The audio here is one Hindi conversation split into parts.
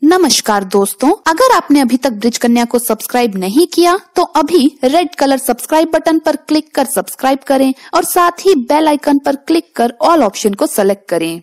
नमस्कार दोस्तों, अगर आपने अभी तक ब्रिज कन्या को सब्सक्राइब नहीं किया तो अभी रेड कलर सब्सक्राइब बटन पर क्लिक कर सब्सक्राइब करें और साथ ही बेल आइकन पर क्लिक कर ऑल ऑप्शन को सेलेक्ट करें।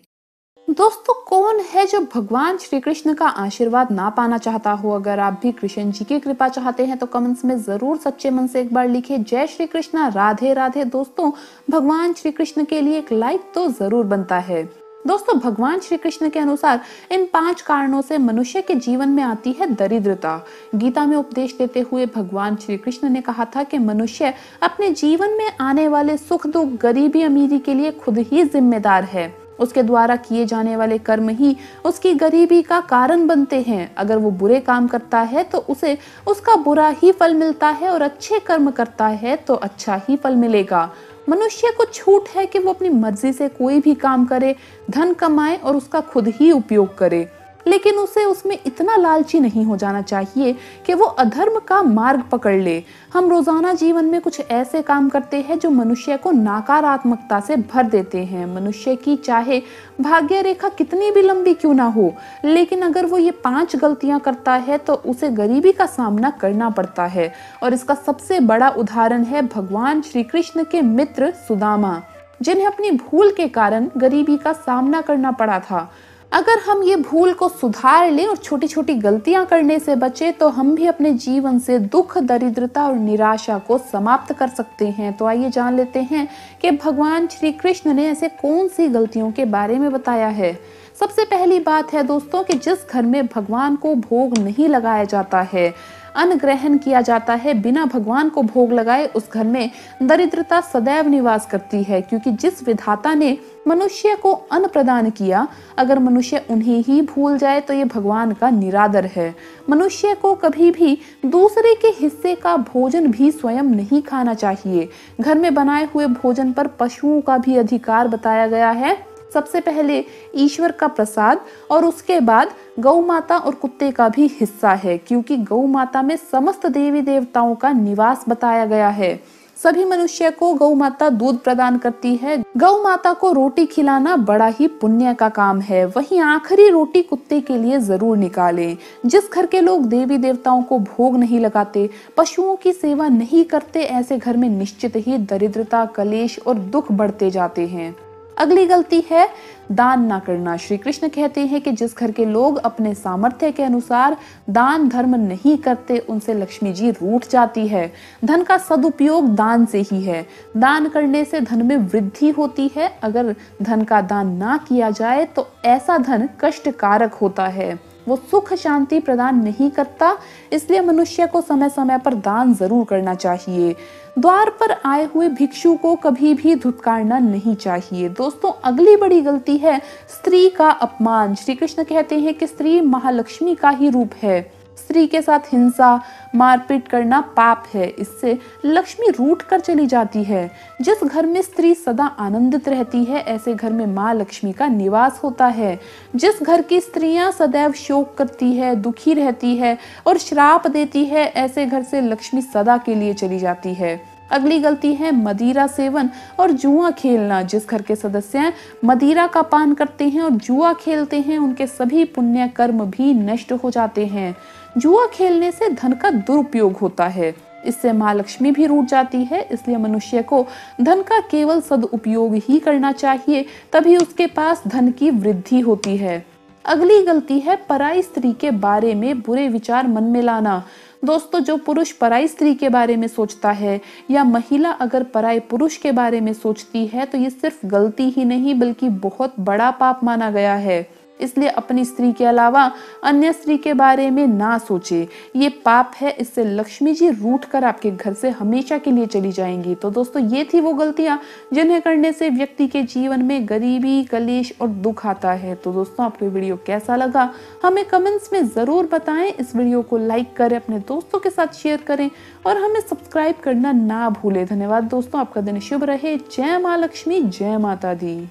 दोस्तों, कौन है जो भगवान श्री कृष्ण का आशीर्वाद ना पाना चाहता हो? अगर आप भी कृष्ण जी की कृपा चाहते हैं तो कमेंट्स में जरूर सच्चे मन से एक बार लिखिए जय श्री कृष्णा, राधे राधे। दोस्तों, भगवान श्री कृष्ण के लिए एक लाइक तो जरूर बनता है। दोस्तों, भगवान श्री कृष्ण के अनुसार इन 5 कारणों से मनुष्य के जीवन में आती है दरिद्रता। गीता में उपदेश देते हुए भगवान श्री कृष्ण ने कहा था कि मनुष्य अपने जीवन में आने वाले सुख दुख, गरीबी अमीरी के लिए खुद ही जिम्मेदार है। उसके द्वारा किए जाने वाले कर्म ही उसकी गरीबी का कारण बनते हैं। अगर वो बुरे काम करता है तो उसे उसका बुरा ही फल मिलता है और अच्छे कर्म करता है तो अच्छा ही फल मिलेगा। मनुष्य को छूट है कि वो अपनी मर्जी से कोई भी काम करे, धन कमाए और उसका खुद ही उपयोग करे, लेकिन उसे उसमें इतना लालची नहीं हो जाना चाहिए कि वो अधर्म का मार्ग पकड़ ले। हम रोजाना जीवन में कुछ ऐसे काम करते हैं जो मनुष्य को नकारात्मकता से भर देते हैं। मनुष्य की चाहे भाग्य रेखा कितनी भी लंबी क्यों ना हो, लेकिन अगर वो ये 5 गलतियां करता है तो उसे गरीबी का सामना करना पड़ता है। और इसका सबसे बड़ा उदाहरण है भगवान श्री कृष्ण के मित्र सुदामा, जिन्हें अपनी भूल के कारण गरीबी का सामना करना पड़ा था। अगर हम ये भूल को सुधार लें और छोटी छोटी गलतियां करने से बचे तो हम भी अपने जीवन से दुख, दरिद्रता और निराशा को समाप्त कर सकते हैं। तो आइए जान लेते हैं कि भगवान श्री कृष्ण ने ऐसे कौन सी गलतियों के बारे में बताया है। सबसे पहली बात है दोस्तों कि जिस घर में भगवान को भोग नहीं लगाया जाता है, अन्न ग्रहण किया जाता है बिना भगवान को भोग लगाए, उस घर में दरिद्रता सदैव निवास करती है। क्योंकि जिस विधाता ने मनुष्य को अन्न प्रदान किया, अगर मनुष्य उन्हें ही भूल जाए तो ये भगवान का निरादर है। मनुष्य को कभी भी दूसरे के हिस्से का भोजन भी स्वयं नहीं खाना चाहिए। घर में बनाए हुए भोजन पर पशुओं का भी अधिकार बताया गया है। सबसे पहले ईश्वर का प्रसाद और उसके बाद गौ माता और कुत्ते का भी हिस्सा है, क्योंकि गौ माता में समस्त देवी देवताओं का निवास बताया गया है। सभी मनुष्य को गौ माता दूध प्रदान करती है। गौ माता को रोटी खिलाना बड़ा ही पुण्य का काम है। वहीं आखिरी रोटी कुत्ते के लिए जरूर निकालें। जिस घर के लोग देवी देवताओं को भोग नहीं लगाते, पशुओं की सेवा नहीं करते, ऐसे घर में निश्चित ही दरिद्रता, कलेश और दुख बढ़ते जाते हैं। अगली गलती है दान ना करना। श्री कृष्ण कहते हैं कि जिस घर के लोग अपने सामर्थ्य के अनुसार दान धर्म नहीं करते, उनसे लक्ष्मी जी रूठ जाती है। धन का सदुपयोग दान से ही है। दान करने से धन में वृद्धि होती है। अगर धन का दान ना किया जाए तो ऐसा धन कष्टकारक होता है, वो सुख शांति प्रदान नहीं करता। इसलिए मनुष्य को समय समय पर दान जरूर करना चाहिए। द्वार पर आए हुए भिक्षु को कभी भी धुतकारना नहीं चाहिए। दोस्तों, अगली बड़ी गलती है स्त्री का अपमान। श्री कृष्ण कहते हैं कि स्त्री महालक्ष्मी का ही रूप है। स्त्री के साथ हिंसा, मारपीट करना पाप है। इससे लक्ष्मी रूठ कर चली जाती है। जिस घर में स्त्री सदा आनंदित रहती है, ऐसे घर में माँ लक्ष्मी का निवास होता है। जिस घर की स्त्रियां सदैव शोक करती है, दुखी रहती है और श्राप देती है, ऐसे घर से लक्ष्मी सदा के लिए चली जाती है। अगली गलती है मदिरा सेवन और जुआ खेलना। जिस घर के सदस्य मदिरा का पान करते हैं और जुआ खेलते हैं, उनके सभी पुण्य कर्म भी नष्ट हो जाते हैं। जुआ खेलने से धन का दुरुपयोग होता है। इससे माँ लक्ष्मी भी रूठ जाती है। इसलिए मनुष्य को धन का केवल सदुपयोग ही करना चाहिए, तभी उसके पास धन की वृद्धि होती है। अगली गलती है पराई स्त्री के बारे में बुरे विचार मन में लाना। दोस्तों, जो पुरुष पराई स्त्री के बारे में सोचता है या महिला अगर पराई पुरुष के बारे में सोचती है तो ये सिर्फ गलती ही नहीं बल्कि बहुत बड़ा पाप माना गया है। इसलिए अपनी स्त्री के अलावा अन्य स्त्री के बारे में ना सोचे, ये पाप है। इससे लक्ष्मी जी रूठ कर आपके घर से हमेशा के लिए चली जाएंगी। तो दोस्तों, ये थी वो गलतियां जिन्हें करने से व्यक्ति के जीवन में गरीबी, कलेश और दुख आता है। तो दोस्तों, आपको वीडियो कैसा लगा हमें कमेंट्स में जरूर बताएं। इस वीडियो को लाइक करें, अपने दोस्तों के साथ शेयर करें और हमें सब्सक्राइब करना ना भूलें। धन्यवाद दोस्तों, आपका दिन शुभ रहे। जय माँ लक्ष्मी, जय माता दी।